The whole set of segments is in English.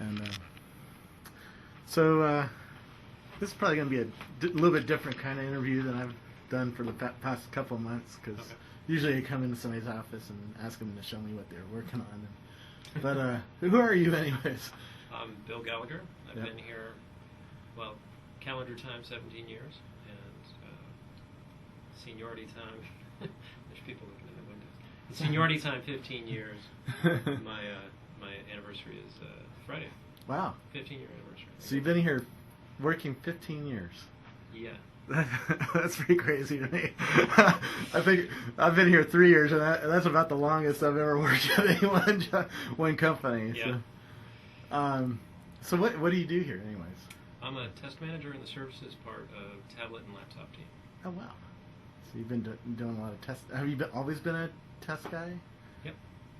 And so this is probably going to be a little bit different kind of interview than I've done for the past couple of months, because usually I come into somebody's office and ask them to show me what they're working on. But who are you anyways? I'm Bill Gallagher. I've been here, well, calendar time 17 years, and seniority time, there's people looking at the windows. Seniority time 15 years. My anniversary is Friday. Wow. 15-year anniversary. So you've been here working 15 years. Yeah. That's pretty crazy to me. I think I've been here 3 years, and that's about the longest I've ever worked at any one company. Yeah. So what do you do here, anyways? I'm a test manager in the services part of tablet and laptop team. Oh wow! So you've been doing a lot of tests. Have you always been a test guy? Yep.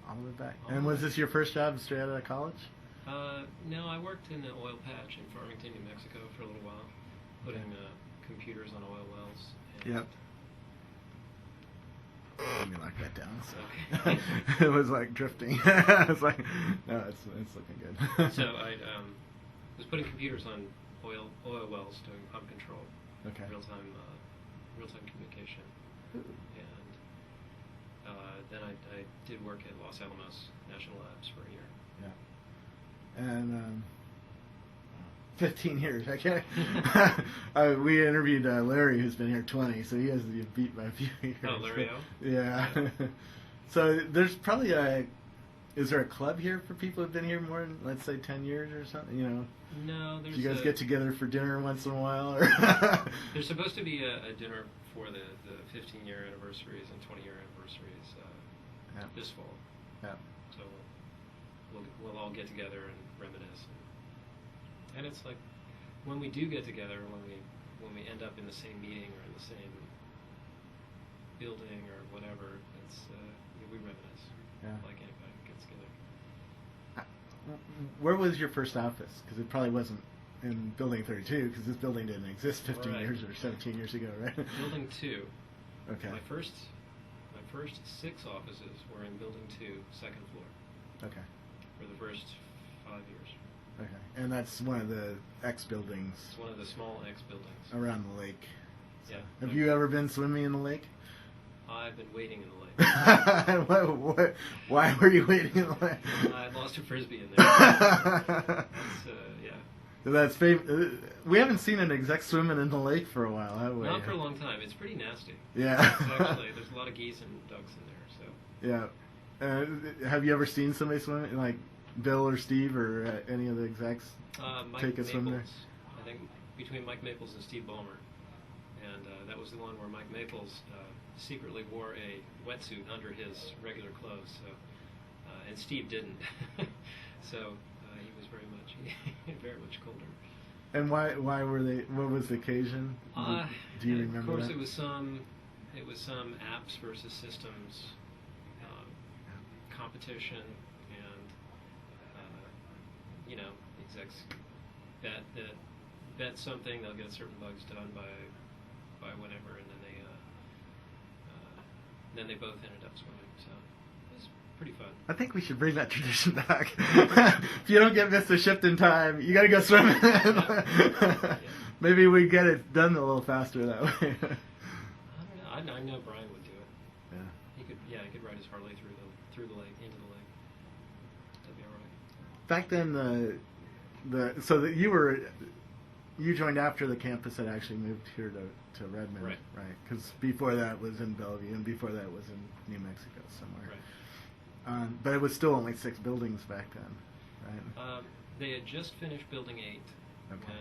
All the way back. And was this your first job straight out of college? No, I worked in an oil patch in Farmington, New Mexico for a little while, putting computers on oil wells. Yep. Let me lock that down. So it was like drifting. It's like, no, it's looking good. So I was putting computers on oil wells doing pump control. Okay. Real time communication. Ooh. And then I did work at Los Alamos National Labs for a year. Yeah. And 15 years. I can't. We interviewed Larry, who's been here 20, so he has you beat by a few years. Oh, Larry O? Yeah. So there's probably is there a club here for people who've been here more than, let's say, 10 years or something? You know. No, there's. Do you guys get together for dinner once in a while? Or there's supposed to be a dinner for the 15-year anniversaries and 20-year anniversaries this fall. Yeah. So we'll all get together and reminisce. And it's like when we do get together, when we end up in the same meeting or in the same building or whatever, it's we reminisce. Yeah. Like anybody gets together. Where was your first office? Because it probably wasn't in Building 32, because this building didn't exist 15 years or 17 years ago, right? Building 2. Okay. My first 6 offices were in Building 2, second floor. Okay. For the first 5 years. Okay. And that's one of the X buildings. It's one of the small X buildings. Around the lake. So. Yeah. Have you ever been swimming in the lake? I've been wading in the lake. Why were you wading in the lake? I lost a frisbee in there. That's, yeah. That's we haven't seen an exec swimming in the lake for a while, have we? Not for a long time. It's pretty nasty. Yeah. Actually, there's a lot of geese and ducks in there. So. Yeah. Have you ever seen somebody swimming, like Bill or Steve or any of the execs take a swim there? I think between Mike Maples and Steve Ballmer. And that was the one where Mike Maples secretly wore a wetsuit under his regular clothes. So, and Steve didn't. So he was very much colder. And why were they? What was the occasion? Do you remember? Of course, that? it was some apps versus systems competition, and execs bet something, they'll get certain bugs done by whenever, and then they both ended up swimming. So it was pretty fun. I think we should bring that tradition back. If you don't get Mr. Shipton time, you got to go swimming. Yeah. Maybe we get it done a little faster that way. I know Brian would do it. Yeah. He could ride his Harley through the lake, into the lake. That'd be all right. Back then, you joined after the campus had actually moved here to Redmond, right? Because before that was in Bellevue, and before that was in New Mexico somewhere. Right. But it was still only 6 buildings back then, right? They had just finished Building 8 Okay.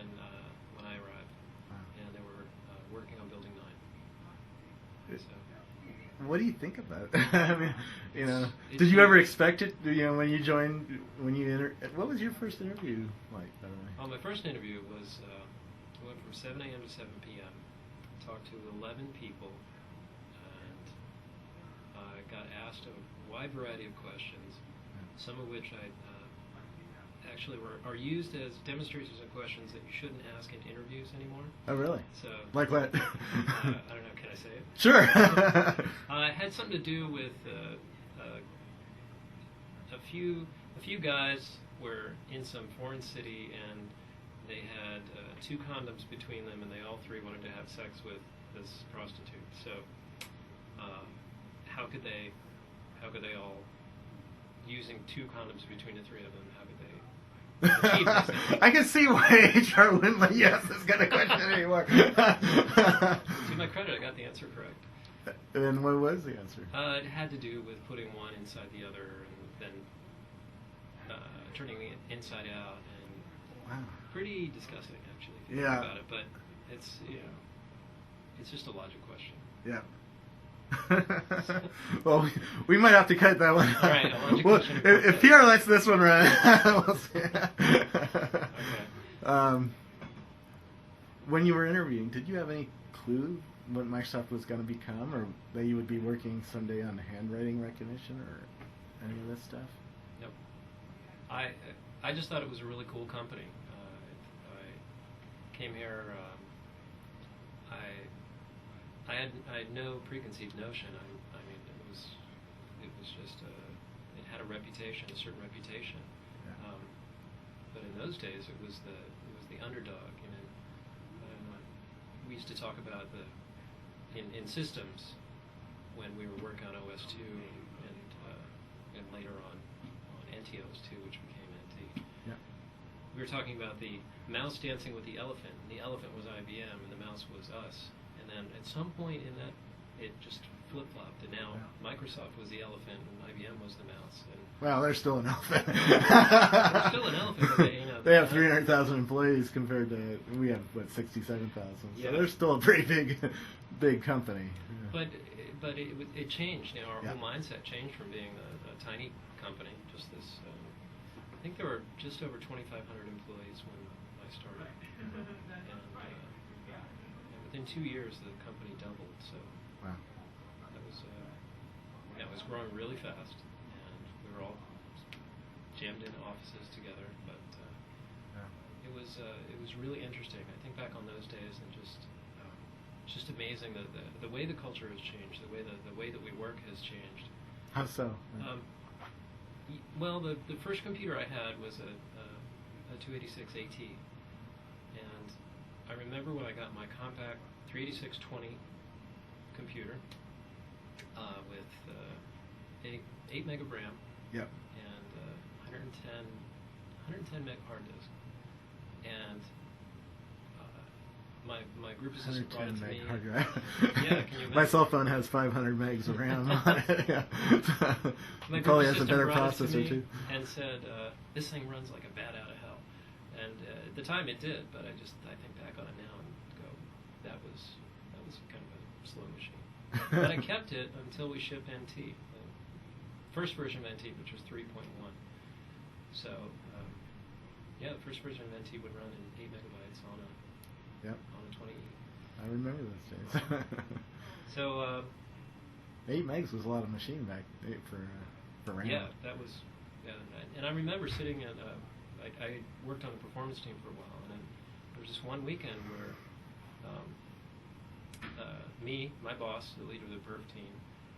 when I arrived, and they were working on Building 9. So. What do you think about it? I mean, did you ever expect it? When you joined, what was your first interview like, by the way? My first interview was, I went from 7 a.m. to 7 p.m., talked to 11 people, and I got asked a wide variety of questions, some of which actually are used as demonstrations of questions that you shouldn't ask in interviews anymore. Oh, really? So, like what? I don't know. Can I say it? Sure. It had something to do with a few guys were in some foreign city and they had 2 condoms between them, and they all 3 wanted to have sex with this prostitute. So how could they all, using 2 condoms between the 3 of them, how could they achieve this? I can see why HR wouldn't let you ask this kind of question anymore. To my credit, I got the answer correct. And what was the answer? It had to do with putting one inside the other and then turning it inside out, and Wow. pretty disgusting actually if you Yeah. think about it. But it's it's just a logic question. Yeah. Well, we might have to cut that one. All right, a logic Well, question. if PR lets this one run, we'll see. Okay. When you were interviewing, did you have any clue what Microsoft was going to become, or that you would be working someday on handwriting recognition or any of this stuff? Nope. I just thought it was a really cool company. I came here. I had no preconceived notion. I mean, it was just it had a reputation, a certain reputation. Yeah. But in those days, it was the underdog. You know, we used to talk about in systems when we were working on OS2 and later on NTOS2, which became NT. Yeah. We were talking about the mouse dancing with the elephant, and the elephant was IBM, and the mouse was us. And then at some point in that, it just flip-flopped, and now Microsoft was the elephant, and IBM was the mouse. And well, they're still an elephant. they're still an elephant, but they have 300,000 employees compared to we have 67,000. So Yeah. they're still a pretty big company. Yeah. But it changed. You know, our Yeah. whole mindset changed from being a tiny company, just this. I think there were just over 2,500 employees when I started, and within 2 years the company doubled. So Wow. that was growing really fast, and we were all jammed in offices together. But it was really interesting. I think back on those days, and it's just amazing that the way the culture has changed, the way that we work has changed. How so? Well, the first computer I had was a 286 AT, and I remember when I got my compact 38620 computer with 8 meg of RAM Yep. and 110 meg hard disk, and my group assistant brought it to 110 me. meg hard drive. Yeah, can you My imagine? cell phone has 500 megs of RAM on it. Yeah. My It group probably has a assistant better brought it to processor me too. and said, "This thing runs like a bat out of hell." And at the time it did, but I think back on it now and go, that was kind of a slow machine. But I kept it until we shipped NT, the first version of NT, which was 3.1. So the first version of NT would run in 8 megabytes on a 20. I remember those days. So 8 megs was a lot of machine back for RAM. yeah, that was. Yeah, and I remember sitting at. I worked on the performance team for a while, and then there was this one weekend where me, my boss, the leader of the perf team,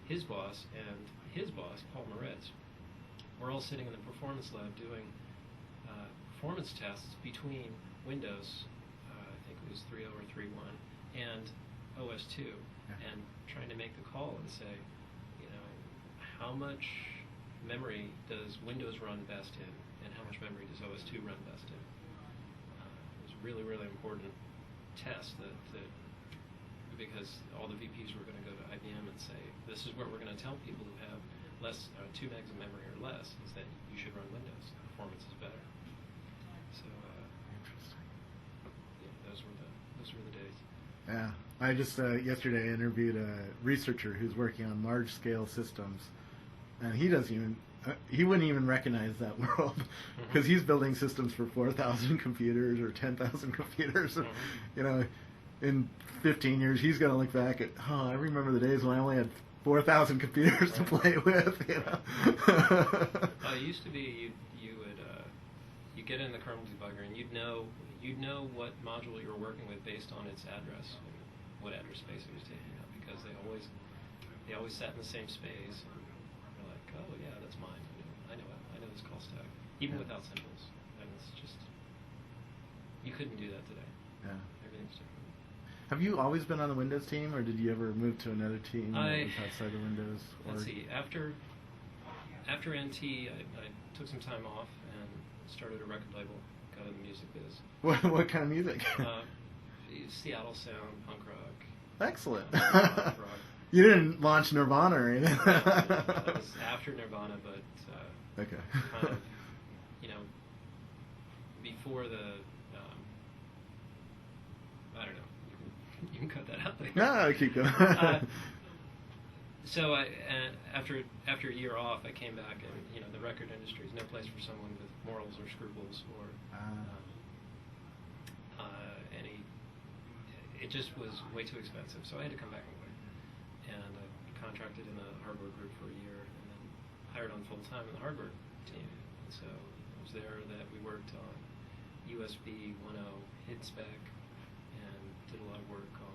his boss, and his boss, Paul Moretz, were all sitting in the performance lab doing performance tests between Windows, I think it was 3.0 or 3.1, and OS2, and trying to make the call and say, you know, how much memory does Windows run best in, and how much memory does OS2 run best in? It was a really, really important test because all the VPs were going to go to IBM and say, this is what we're going to tell people who have 2 megs of memory or less, is that you should run Windows. The performance is better. So, Interesting. yeah, those were the days. Yeah. I just yesterday interviewed a researcher who's working on large-scale systems, and he wouldn't even recognize that world because he's building systems for 4,000 computers or 10,000 computers. You know, in 15 years, he's going to look back at, I remember the days when I only had 4,000 computers to play with. You know. It used to be you would get in the kernel debugger and you'd know what module you were working with based on its address, and what address space it was taking up, because they always sat in the same space. And you're like, oh yeah, that's mine. I know it. I know this call stack. even without symbols. And it's just, you couldn't do that today. Yeah. Everything's different. Have you always been on the Windows team, or did you ever move to another team that was outside the Windows? Let's see. After NT, I took some time off and started a record label, got in the music biz. What kind of music? Seattle sound, punk rock. Excellent. Rock. You didn't launch Nirvana or anything. That was after Nirvana, but okay. kind of, before the, I don't know. You can cut that out. No, keep going. So after a year off, I came back, and the record industry is no place for someone with morals or scruples or any. It just was way too expensive, so I had to come back and work. And I contracted in the hardware group for a year, and then hired on full time in the hardware team. And so it was there that we worked on USB 1.0 hid spec, and did a lot of work on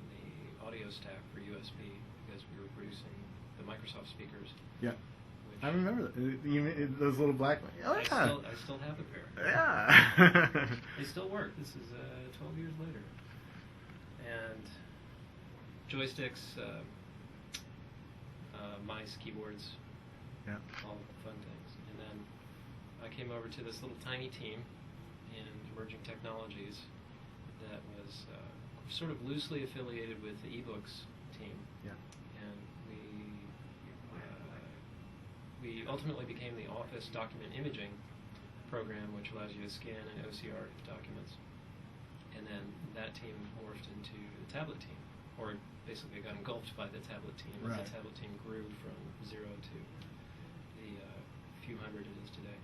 the audio stack for USB, because we were producing the Microsoft speakers. Yeah. I remember that. Those little black ones. Oh, yeah. I still have a pair. Yeah. They still work. This is 12 years later. And joysticks, mice, keyboards, all fun things. And then I came over to this little tiny team in emerging technologies that was sort of loosely affiliated with the ebooks team. Yeah. And we ultimately became the Office document imaging program, which allows you to scan and OCR documents. And then that team morphed into the tablet team, or basically got engulfed by the tablet team. Right. As the tablet team grew from 0 to the few hundred it is today.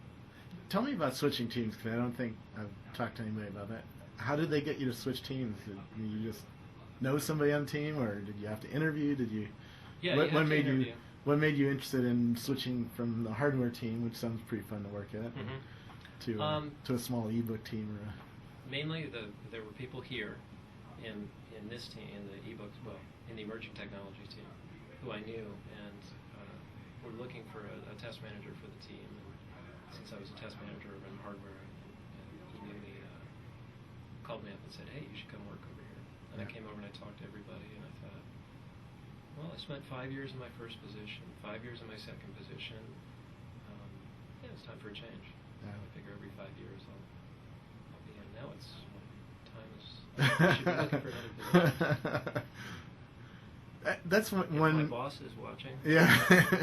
Tell me about switching teams, because I don't think I've talked to anybody about that. How did they get you to switch teams? Did you just know somebody on the team, or did you have to interview? Did you? Yeah, what, you have to interview. What made you interested in switching from the hardware team, which sounds pretty fun to work at, to a small ebook team? Or mainly, there were people here in this team, in the ebooks, in the emerging technology team, who I knew, and were looking for a test manager for the team. And since I was a test manager in hardware, and he knew me, called me up and said, "Hey, you should come work over here." And I came over and I talked to everybody, and I thought, well, I spent 5 years in my first position, 5 years in my second position. It's time for a change. Yeah. I figure every 5 years I'll be in. Now it's time is. I should be looking for another position. That's If when my boss is watching. Yeah,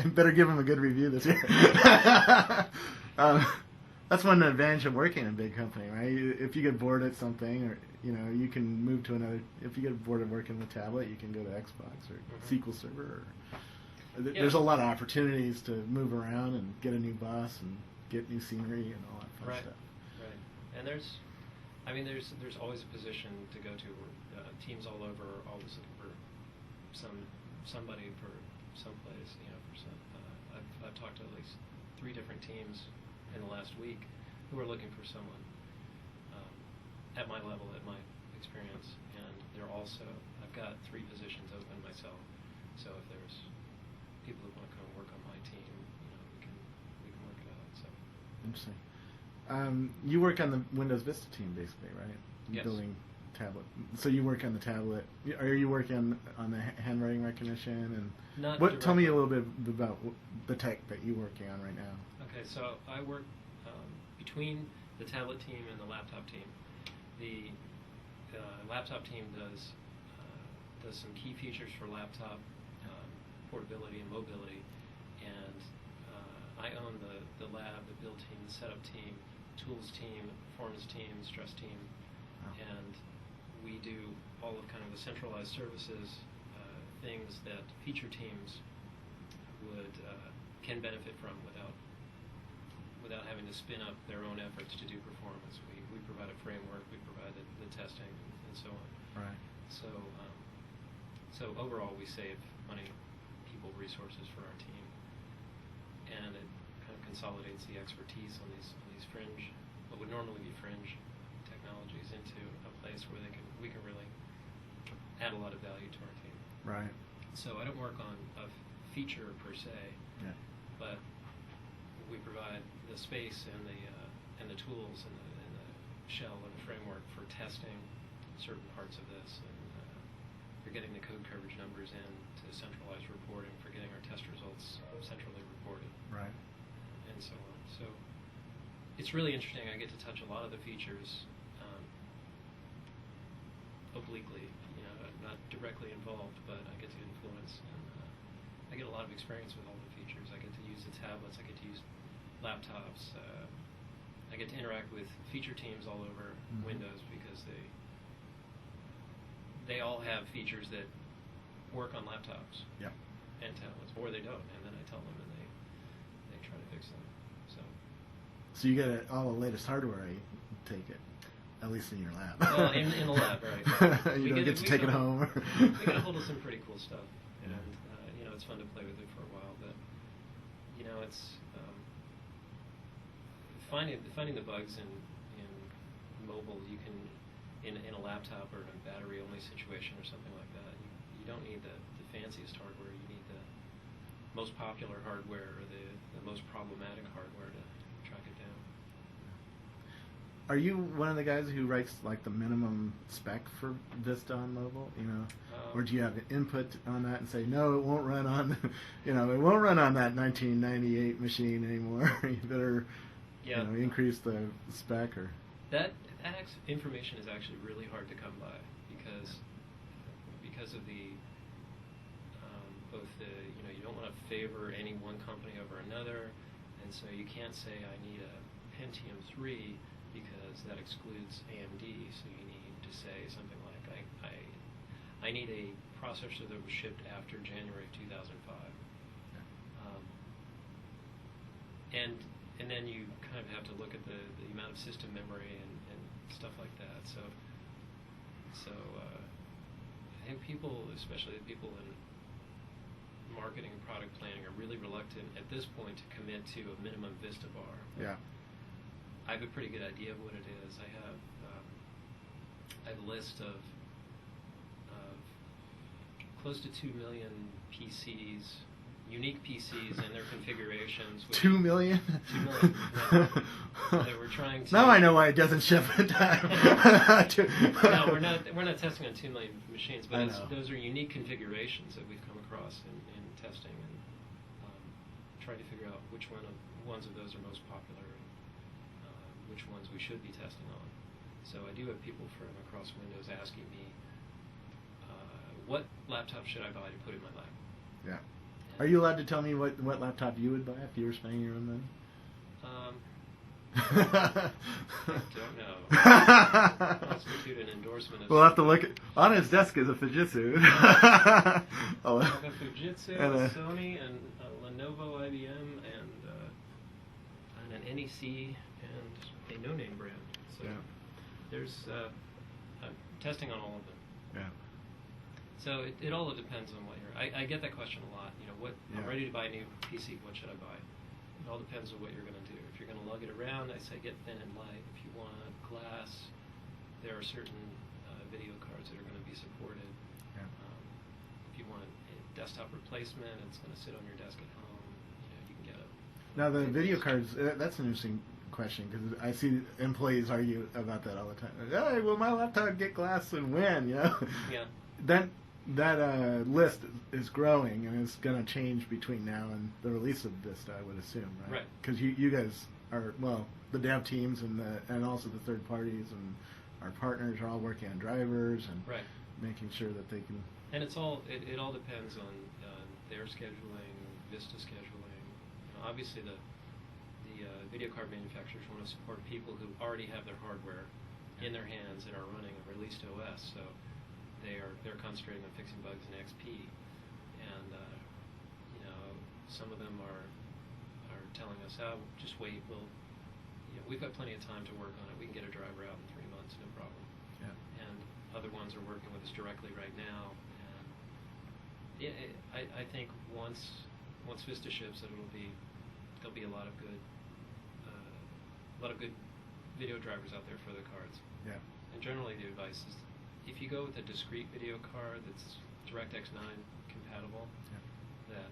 better give him a good review this year. That's one advantage of working in a big company, right? If you get bored at something, or you can move to another. If you get bored of working with tablet, you can go to Xbox or SQL Server. There's a lot of opportunities to move around and get a new boss and get new scenery and all that fun stuff. Right. And there's always a position to go to. Where teams all over are always looking for somebody for someplace. I've talked to at least 3 different teams in the last week who are looking for someone at my level, at my experience, and I've got 3 positions open myself. So if there's people who want to come work on my team, we can work it out. So interesting. You work on the Windows Vista team, basically, right? Yes. Building tablet. So you work on the tablet. Are you working on the handwriting recognition and Not Tell me directly. a little bit about the tech that you're working on right now. Okay, so I work between the tablet team and the laptop team. The laptop team does some key features for laptop portability and mobility, and I own the lab, the build team, the setup team, tools team, performance team, stress team, and we do all of kind of the centralized services, things that feature teams can benefit from without having to spin up their own efforts to do performance. We provide a framework, we provide the testing, and so on. Right. So overall, we save money, people, resources for our team, and it kind of consolidates the expertise on these fringe, what would normally be fringe technologies, into a place where we can really add a lot of value to our team. Right. So I don't work on a feature per se, Yeah. but we provide the space and the tools and the shell and the framework for testing certain parts of this, and for getting the code coverage numbers in to centralized reporting, for getting our test results centrally reported, Right. and so on. So it's really interesting. I get to touch a lot of the features obliquely, not directly involved, but I get to influence, and I get a lot of experience with all the features. I get to use the tablets. I get to use laptops. I get to interact with feature teams all over Windows, because they all have features that work on laptops Yep. and tablets, or they don't, and then I tell them, and they try to fix them. So you get all the latest hardware, I take it, at least in your lab. Well, in the lab, right. You don't get to take it home. We get a hold of some pretty cool stuff, and it's fun to play with it for a while. But it's finding the bugs in mobile. You can in a laptop or in a battery-only situation or something like that. You don't need the fanciest hardware. You need the most popular hardware or the most problematic hardware to track it down. Are you one of the guys who writes like the minimum spec for Vista on mobile? Or do you have input on that and say, no, it won't run on, it won't run on that 1998 machine anymore. You better, increase the spec or. That information is actually really hard to come by because of the both the you don't want to favor any one company over another, and so you can't say I need a Pentium 3 because that excludes AMD. So you need to say something like I need a processor that was shipped after January of 2005. And then you kind of have to look at the amount of system memory and stuff like that. So I think people, especially the people in marketing and product planning, are really reluctant at this point to commit to a minimum Vista bar. Yeah. I have a pretty good idea of what it is. I have a list of close to 2 million PCs. Unique PCs and their configurations. 2 million? 2 million. Yeah. That we're trying to. Now I know why it doesn't ship in time. No, we're not testing on 2 million machines, but those are unique configurations that we've come across in testing, and trying to figure out which ones of those are most popular, and which ones we should be testing on. So I do have people from across Windows asking me, what laptop should I buy to put in my lab? Yeah. Are you allowed to tell me what laptop you would buy if you were spending your own money? I don't know. Constitute an endorsement. We'll have to look at. On his desk is a Fujitsu. I have a Fujitsu, and a Sony, and a Lenovo IBM, and an NEC, and a no-name brand. So there's I'm testing on all of them. Yeah. So it all depends on what you're. I get that question a lot. I'm ready to buy a new PC. What should I buy? It all depends on what you're going to do. If you're going to lug it around, I say get thin and light. If you want glass, there are certain video cards that are going to be supported. Yeah. If you want a desktop replacement, it's going to sit on your desk at home. You can get it. Now the video cards. That's an interesting question because I see employees argue about that all the time. Hey, will my laptop get glass and when? Yeah. That list is growing, and it's going to change between now and the release of Vista, I would assume, right? Right. Because you guys are, the dev teams and also the third parties and our partners are all working on drivers and making sure that they can. And it all depends on their scheduling, Vista scheduling. Obviously, the video card manufacturers want to support people who already have their hardware in their hands and are running a released OS. So they're concentrating on fixing bugs in XP, and some of them are telling us, just wait, we've got plenty of time to work on it. We can get a driver out in 3 months, no problem. Yeah. And other ones are working with us directly right now. And I think once Vista ships, there'll be a lot of good video drivers out there for the cards. Yeah. And generally, the advice is, if you go with a discrete video card that's DirectX 9 compatible, that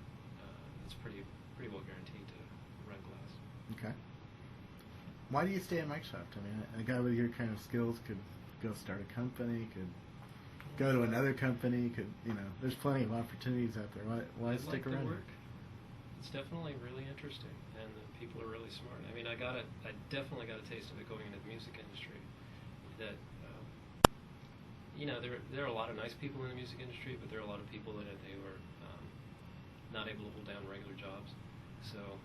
it's pretty well guaranteed to run glass. Okay. Why do you stay at Microsoft? I mean, a guy with your kind of skills could go start a company, could go to another company, could, there's plenty of opportunities out there. Why I stick like around the here? work. It's definitely really interesting, and the people are really smart. I mean, I definitely got a taste of it going into the music industry. That there are a lot of nice people in the music industry, but there are a lot of people in it who are not able to hold down regular jobs. So,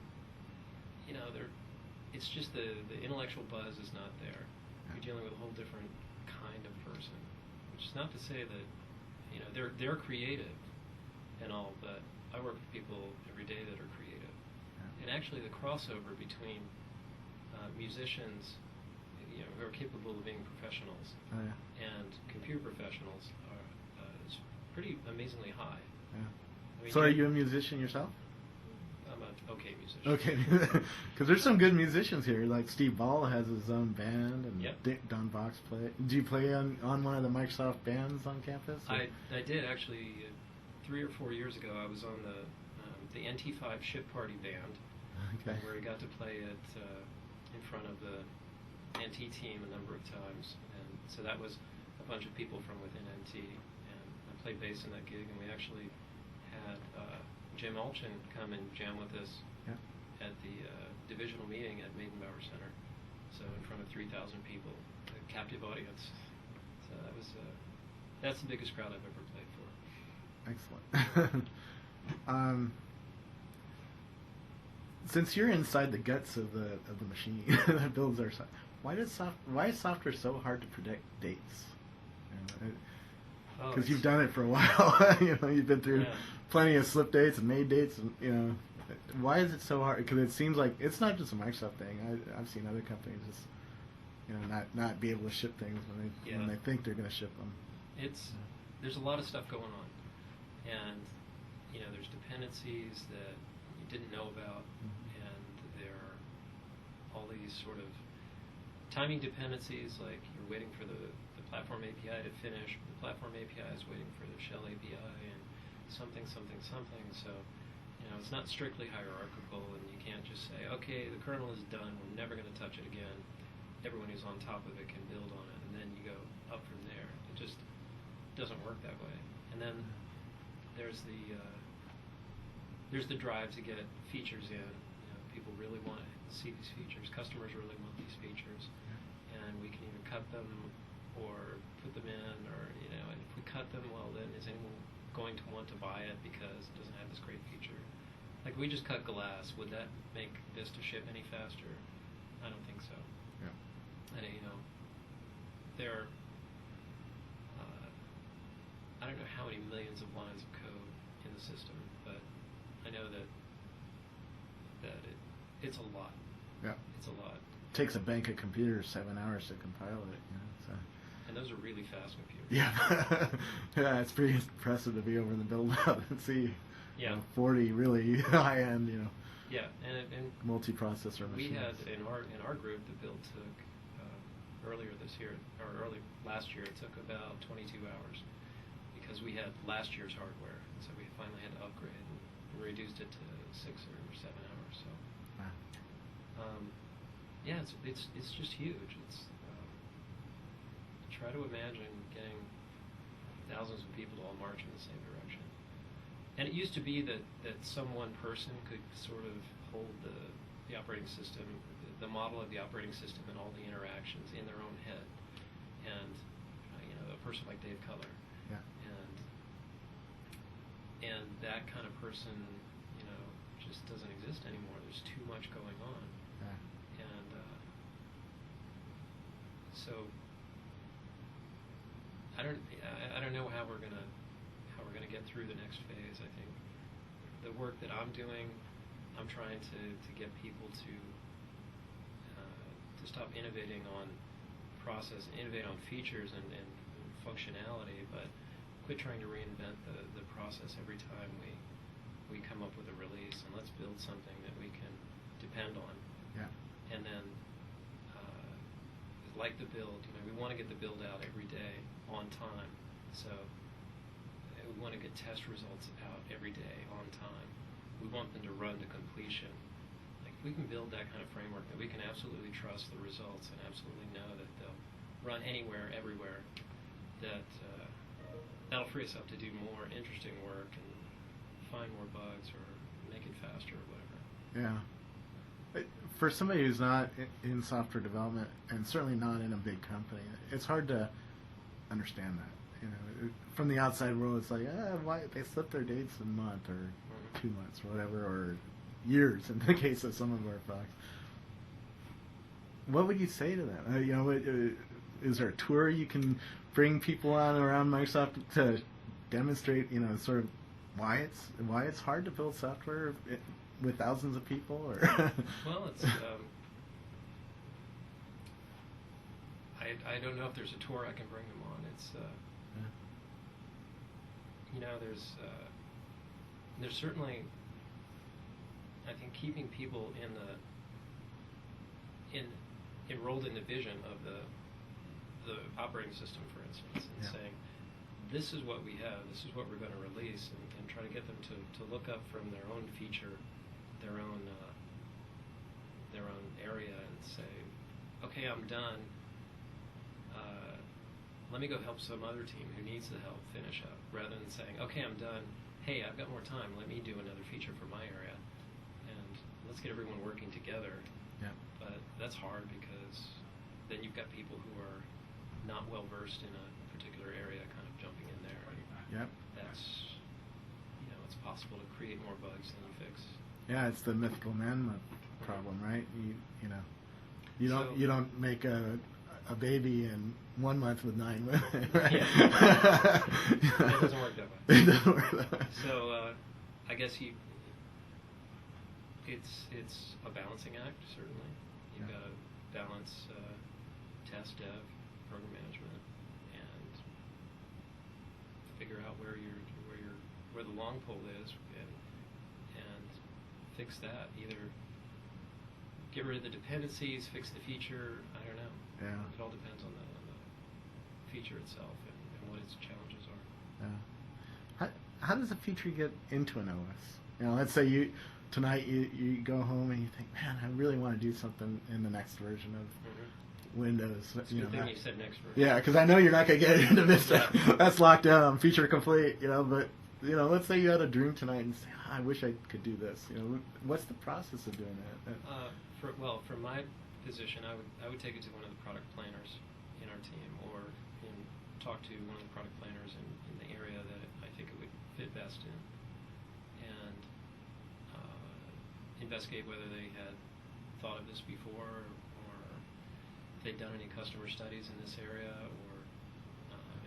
it's just the intellectual buzz is not there. You're dealing with a whole different kind of person, which is not to say that they're creative and all, but I work with people every day that are creative. And actually the crossover between musicians who are capable of being professionals and computer professionals is pretty amazingly high. Yeah. I mean, So are you a musician yourself? I'm an okay musician. Okay, because there's some good musicians here. Like Steve Ball has his own band, and Yep. Don Box play. Do you play on one of the Microsoft bands on campus? Or? I did actually 3 or 4 years ago. I was on the NT5 Ship Party band, Okay. where I got to play it in front of the NT team a number of times, and so that was a bunch of people from within NT, and I played bass in that gig, and we actually had Jim Alchin come and jam with us at the divisional meeting at Maidenbauer Center, so in front of 3,000 people, a captive audience. So that's the biggest crowd I've ever played for. Excellent. Since you're inside the guts of the machine that builds our software, why is software so hard to predict dates? Because you've done it for a while. You've been through plenty of slip dates and made dates, and why is it so hard? Because it seems like it's not just a Microsoft thing. I've seen other companies just not be able to ship things when they think they're going to ship them. There's a lot of stuff going on, and there's dependencies that you didn't know about, and there are all these sort of timing dependencies, like you're waiting for the platform API to finish, the platform API is waiting for the shell API, and something. So, it's not strictly hierarchical, and you can't just say, okay, the kernel is done, we're never going to touch it again. Everyone who's on top of it can build on it, and then you go up from there. It just doesn't work that way. And then there's the drive to get features in. People really want to see these features. Customers really want these features, and we can either cut them or put them in, or and if we cut them, well, then is anyone going to want to buy it because it doesn't have this great feature? Like, we just cut glass. Would that make Vista ship any faster? I don't think so. Yeah. And there. I don't know how many millions of lines of code in the system, but I know that it's a lot. Yeah. It's a lot. It takes a bank of computers 7 hours to compile it. So. And those are really fast computers. Yeah. Yeah, it's pretty impressive to be over in the build out and see 40 really high end, Yeah, and multiprocessor machines. We had in our group, the build took earlier this year, or early last year, it took about 22 hours. Because we had last year's hardware, so we finally had to upgrade and reduced it to 6 or 7 hours. So, it's just huge. It's try to imagine getting thousands of people to all march in the same direction. And it used to be that some one person could sort of hold the operating system, the model of the operating system, and all the interactions in their own head. And a person like Dave Cutler. And that kind of person, just doesn't exist anymore. There's too much going on, and so I don't know how we're gonna get through the next phase. I think the work that I'm doing, I'm trying to get people to stop innovating on process, innovate on features and functionality, but quit trying to reinvent the process every time we come up with a release, and let's build something that we can depend on. Yeah. And then, like the build, we want to get the build out every day on time. So we want to get test results out every day on time. We want them to run to completion. Like, we can build that kind of framework that we can absolutely trust the results and absolutely know that they'll run anywhere, everywhere, that'll free us up to do more interesting work and find more bugs or make it faster or whatever. Yeah. For somebody who's not in software development and certainly not in a big company, it's hard to understand that. From the outside world, it's like, why they slip their dates a month or 2 months or whatever, or years in the case of some of our folks. What would you say to them? Is there a tour you can bring people on around Microsoft to demonstrate, sort of why it's hard to build software with thousands of people? Or well, it's I don't know if there's a tour I can bring them on. It's there's certainly, I think, keeping people enrolled in the vision of the operating system, for instance, and saying, this is what we have, this is what we're going to release, and try to get them to look up from their own feature, their own area, and say, okay, I'm done. Let me go help some other team who needs the help finish up, rather than saying, okay, I'm done. Hey, I've got more time. Let me do another feature for my area, and let's get everyone working together. Yeah. But that's hard because then you've got people who are not well versed in a particular area, kind of jumping in there. Yep. That's it's possible to create more bugs than you fix. Yeah, it's the mythical man problem, right? You don't make a baby in 1 month with 9 women, right? Yeah. It doesn't work that way. It doesn't work that way. So I guess it's a balancing act, certainly. You've got to balance test, dev, program management, and figure out where the long pole is, and fix that. Either get rid of the dependencies, fix the feature. I don't know. Yeah. It all depends on the feature itself and what its challenges are. Yeah. How does a feature get into an OS? Let's say tonight you go home and you think, man, I really want to do something in the next version of Windows. It's a good thing you said next version. Yeah, because I know you're not going to get into Vista. That's locked down, feature complete. But let's say you had a dream tonight and say, I wish I could do this. What's the process of doing that? From my position, I would take it to one of the product planners in our team, or talk to one of the product planners in the area that I think it would fit best in, and investigate whether they had thought of this before, or if they'd done any customer studies in this area, or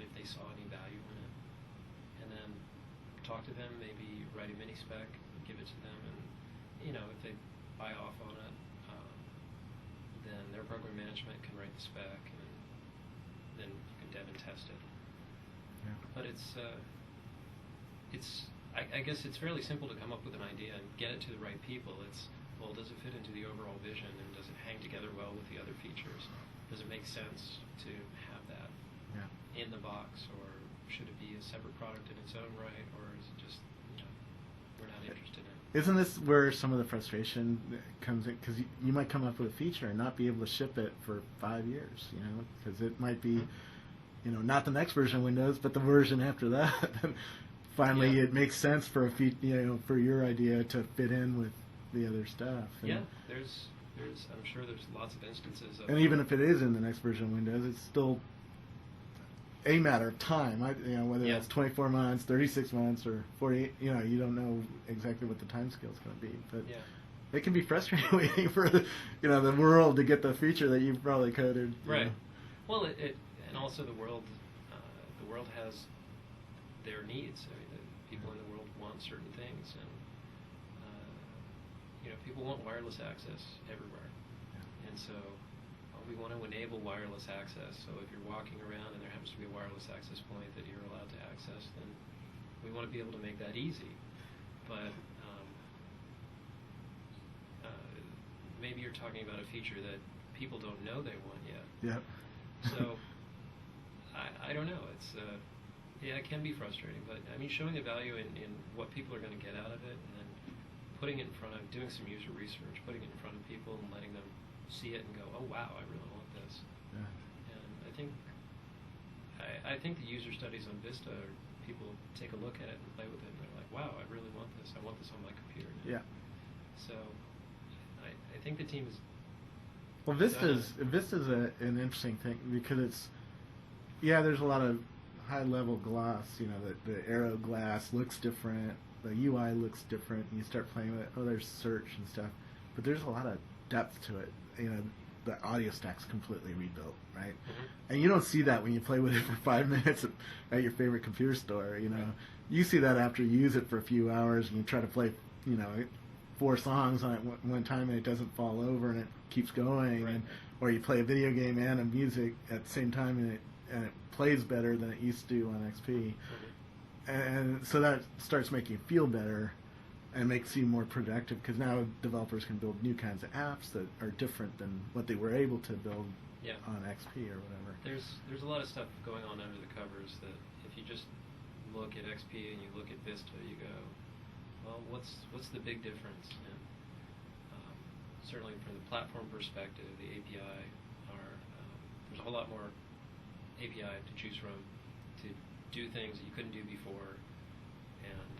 if they saw any value in it, and then talk to them, maybe write a mini spec, give it to them, and if they buy off on it, then their program management can write the spec, and then you can dev and test it. Yeah. But I guess it's fairly simple to come up with an idea and get it to the right people. Does it fit into the overall vision, and does it hang together well with the other features? Does it make sense to have that in the box, or should it be a separate product in its own right, or is it just we're not interested in it? Isn't this where some of the frustration comes in? Because you might come up with a feature and not be able to ship it for 5 years, because it might be, not the next version of Windows, but the version after that. Finally, it makes sense for for your idea to fit in with the other stuff. And I'm sure there's lots of instances of. And even if it is in the next version of Windows, it's still a matter of time. Whether that's 24 months, 36 months, or 48. You don't know exactly what the time scale is going to be, but it can be frustrating waiting for the world to get the feature that you've probably coded. Right. Well, and also the world has their needs. I mean, the people in the world want certain things, and people want wireless access everywhere, and so we want to enable wireless access. So if you're walking around and there happens to be a wireless access point that you're allowed to access, then we want to be able to make that easy. But maybe you're talking about a feature that people don't know they want yet. Yep. So I don't know. It can be frustrating, but I mean, showing the value in what people are going to get out of it, and then putting it in front of, doing some user research, putting it in front of people and letting them see it and go, oh wow, I really want this. Yeah. And I think the user studies on Vista, people take a look at it and play with it and they're like, wow, I really want this. I want this on my computer now. Yeah. So I think the team is. Well, Vista's an interesting thing because there's a lot of high level gloss. You know, the Arrow glass looks different, the UI looks different, and you start playing with it. Oh, there's search and stuff, but there's a lot of depth to it. You know, the audio stack's completely rebuilt, right? Mm-hmm. And you don't see that when you play with it for 5 minutes at your favorite computer store. You know, Right. You see that after you use it for a few hours and you try to play, 4 songs on it one time and it doesn't fall over and it keeps going, Right. or you play a video game and a music at the same time and it plays better than it used to on XP, Mm-hmm. and so that starts making you feel better and makes you more productive because now developers can build new kinds of apps that are different than what they were able to build on XP or whatever. There's a lot of stuff going on under the covers that if you just look at XP and you look at Vista, you go, well, what's the big difference? And certainly from the platform perspective, the API there's a whole lot more API to choose from to do things that you couldn't do before, and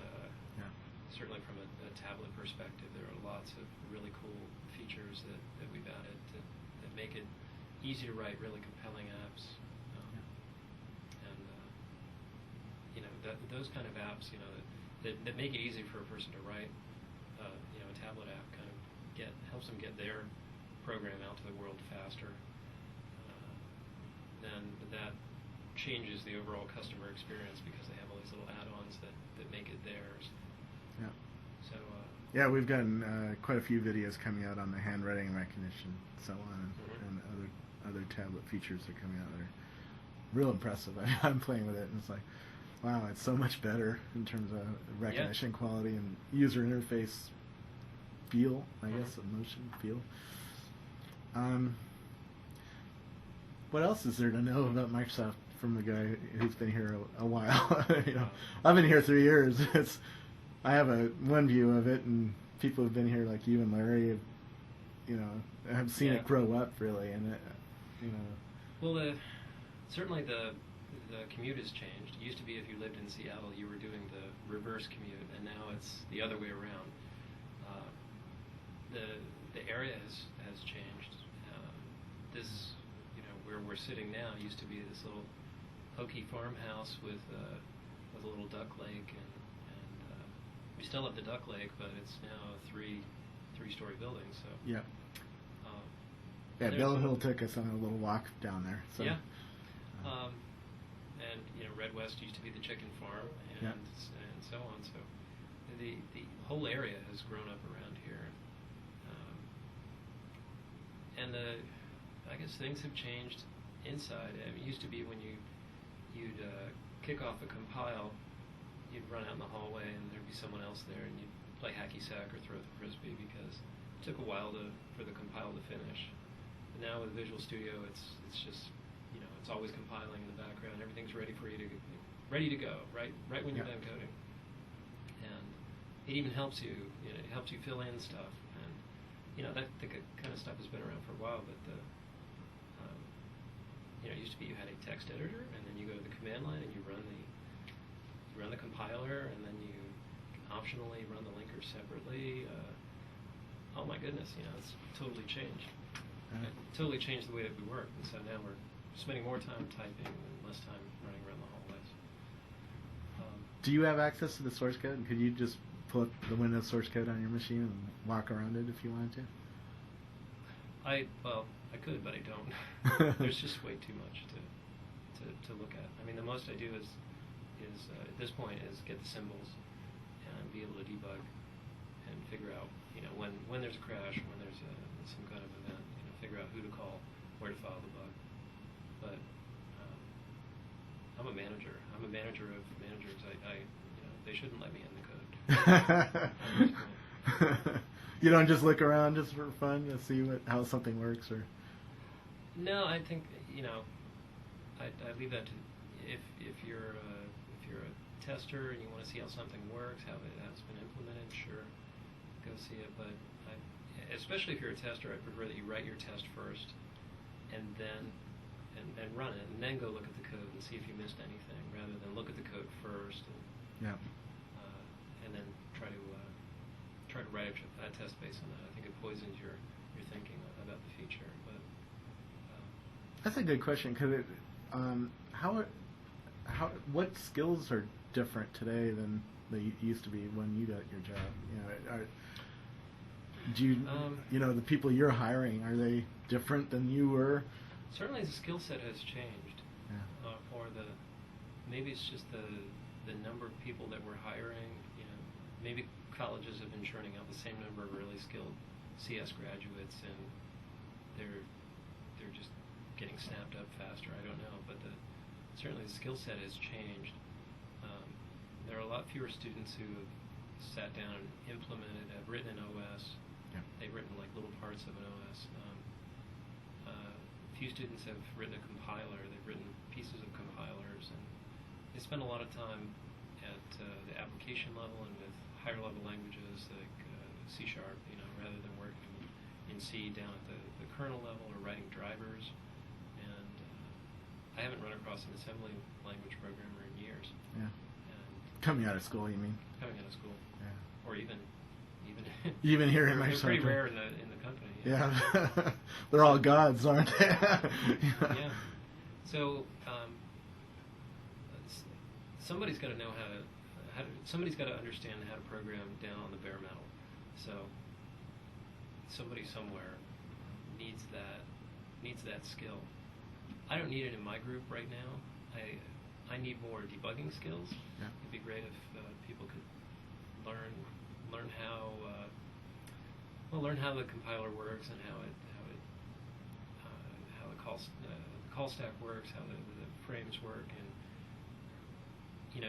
certainly from a tablet perspective, there are lots of really cool features that we've added that make it easy to write really compelling apps. And those kind of apps, that make it easy for a person to write, a tablet app kind of helps them get their program out to the world faster. Then that changes the overall customer experience because they have all these little add-ons that make it theirs. Yeah. So. Yeah, we've gotten quite a few videos coming out on the handwriting recognition, so on, and other tablet features that are coming out that are real impressive. I'm playing with it, and it's like, wow, it's so much better in terms of recognition quality and user interface feel, I guess, emotion feel. What else is there to know about Microsoft from the guy who's been here a while? I've been here 3 years. I have one view of it, and people who've been here, like you and Larry, have seen it grow up really, and Well, certainly the commute has changed. It used to be if you lived in Seattle, you were doing the reverse commute, and now it's the other way around. The area has changed. This, where we're sitting now, used to be this little pokey farmhouse with a little duck lake, and we still have the duck lake, but it's now a three-story building. So yeah. Bill Hill took us on a little walk down there. So. Yeah. And Red West used to be the chicken farm, and so on. So the whole area has grown up around here, and I guess things have changed inside. I mean, it used to be when you'd kick off a compile, you'd run out in the hallway and there'd be someone else there, and you'd play hacky sack or throw the frisbee because it took a while for the compile to finish. And now with Visual Studio, it's just it's always compiling in the background. Everything's ready for you to go right when you're done coding. And it even helps you. It helps you fill in stuff. And that kind of stuff has been around for a while. But it used to be you had a text editor, and then you go to the command line and you run the compiler, and then you optionally run the linker separately. Oh my goodness, it's totally changed. It totally changed the way that we work, and so now we're spending more time typing and less time running around the hallways. Do you have access to the source code? Could you just pull up the Windows source code on your machine and walk around it if you wanted to? I could, but I don't. There's just way too much to look at. I mean, the most I do is at this point is get the symbols and be able to debug and figure out when there's a crash, when there's some kind of event, figure out who to call, where to file the bug. But I'm a manager. I'm a manager of managers. They shouldn't let me in the code. You don't just look around just for fun to see how something works, or? No, I think I leave that to if you're a tester and you want to see how something works, how it's been implemented. Sure, go see it. But especially if you're a tester, I prefer that you write your test first, and then and run it, and then go look at the code and see if you missed anything, rather than look at the code first and then try to write a test based on that. I think it poisons your thinking about the feature. But that's a good question, because what skills are different today than they used to be when you got your job? The people you're hiring, are they different than you were? Certainly, the skill set has changed, or maybe it's just the number of people that we're hiring. Maybe colleges have been churning out the same number of really skilled CS graduates, and they're just getting snapped up faster. I don't know, but certainly the skill set has changed. There are a lot fewer students who have sat down and implemented, have written an OS. Yeah. They've written like little parts of an OS. Few students have written a compiler. They've written pieces of compilers, and they spend a lot of time at the application level and with higher level languages like C#, rather than working in C down at the kernel level or writing drivers. And I haven't run across an assembly language programmer in years. Yeah. And coming out of school, you mean? Coming out of school. Yeah. Or even even here in my they're pretty rare in the company. Yeah. They're all gods, aren't they? Yeah. So somebody's got to know how to. Somebody's got to understand how to program down on the bare metal. So somebody somewhere needs that skill. I don't need it in my group right now. I need more debugging skills. Yeah. It'd be great if people could learn how the compiler works, and how the call stack works, how the frames work, and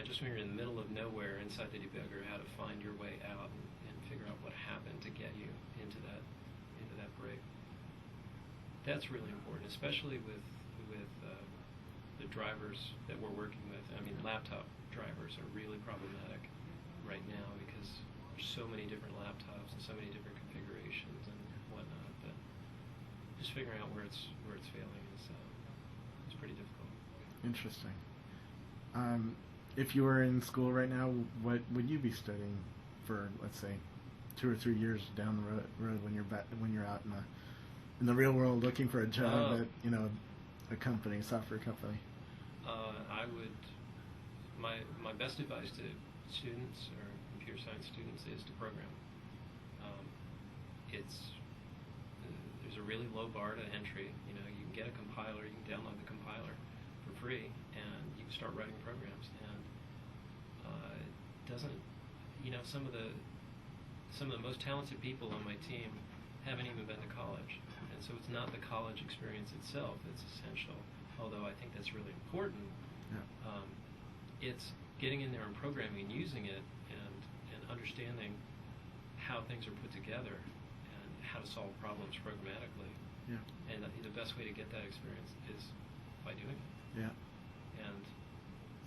just when you're in the middle of nowhere inside the debugger, how to find your way out and figure out what happened to get you into that break. That's really important, especially with the drivers that we're working with. I mean, laptop drivers are really problematic right now because there's so many different laptops and so many different configurations and whatnot. But just figuring out where it's failing is pretty difficult. Interesting. If you were in school right now, what would you be studying for, let's say, 2 or 3 years down the road when you're out in the real world looking for a job at a company, software company? I would. My best advice to students or computer science students is to program. There's a really low bar to entry. You can get a compiler, you can download the compiler for free, and you can start writing programs. And it doesn't. Some of the most talented people on my team haven't even been to college, and so it's not the college experience itself that's essential. Although I think that's really important. Yeah. It's getting in there and programming and using it and understanding how things are put together and how to solve problems programmatically. Yeah. And the best way to get that experience is by doing it. Yeah. And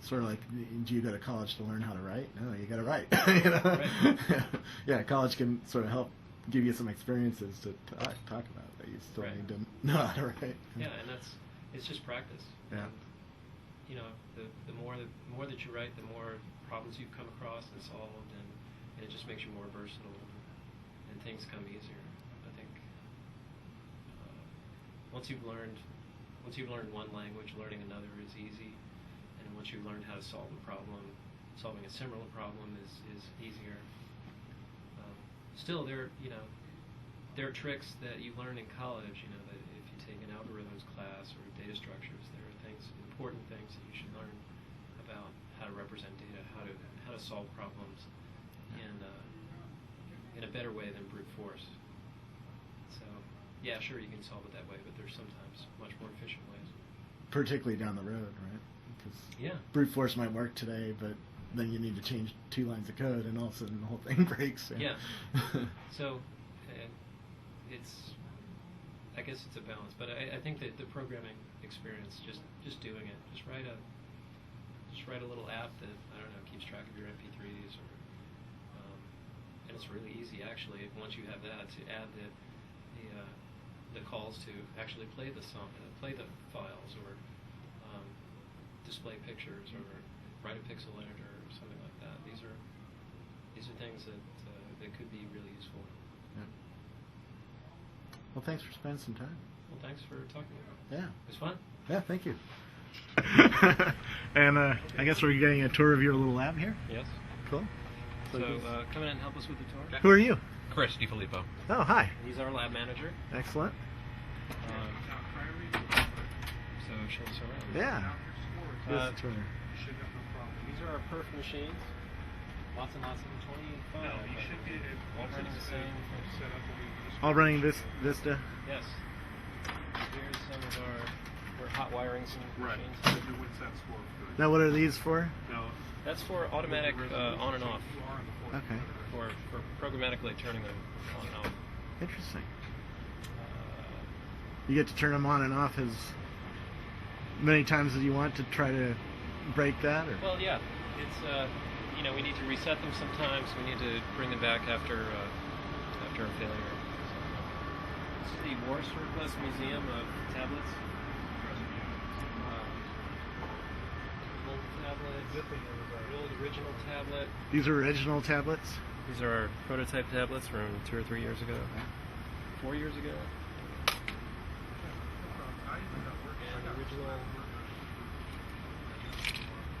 sort of like, do you go to college to learn how to write? No, you got to write. Right. Yeah, college can sort of help give you some experiences to talk about that you still Right. need to know how to write. Yeah, and it's just practice. Yeah. And, the more that you write, the more problems you've come across and solved, and it just makes you more versatile, and things come easier. I think once you've learned one language, learning another is easy, and once you've learned how to solve a problem, solving a similar problem is easier. Still, there are tricks that you learn in college. That if you take an algorithms class or data structures, there are important things that you should learn about how to represent data, how to solve problems in a better way than brute force. So, yeah, sure, you can solve it that way, but there's sometimes much more efficient ways. Particularly down the road, right? Because yeah, brute force might work today, but then you need to change 2 lines of code, and all of a sudden the whole thing breaks. Yeah. So, I guess it's a balance, but I think that the programming experience, just doing it, just write a little app that, I don't know, keeps track of your MP3s, or and it's really easy actually. Once you have that, to add the calls to actually play the song, play the files, or display pictures, or write a pixel editor, or something like that. These are things that could be really useful. Yeah. Well, thanks for spending some time. Well, thanks for talking about it. Yeah. It was fun. Yeah, thank you. And I guess we're getting a tour of your little lab here. Yes. Cool. So come in and help us with the tour. Who are you? Chris DiFilippo. Oh, hi. He's our lab manager. Excellent. So show us around. Yeah. Give us a tour. These are our perf machines. Lots and lots of them. 25. All running the same. All running this Vista. Yes. Here's some of we're hot wiring some Right. machines. What's that for? Now, what are these for? No. That's for automatic on and off. Okay. For programmatically turning them on and off. Interesting. You get to turn them on and off as many times as you want to try to break that, or? Well, yeah. It's we need to reset them sometimes. We need to bring them back after a failure. This is the War Surplus Museum of Tablets. Old tablets. The old original tablet. These are original tablets? These are our prototype tablets from 2 or 3 years ago. 4 years ago. And the original.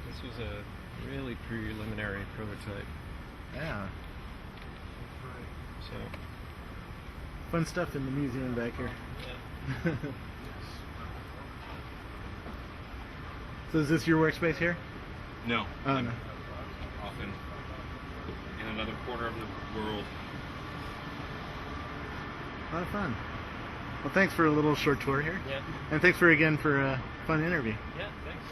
This was a really preliminary prototype. Yeah. So. Fun stuff in the museum back here. Yeah. So is this your workspace here? No. Oh, I'm no. often in another corner of the world. A lot of fun. Well, thanks for a little short tour here. Yeah. And thanks for a fun interview. Yeah, thanks.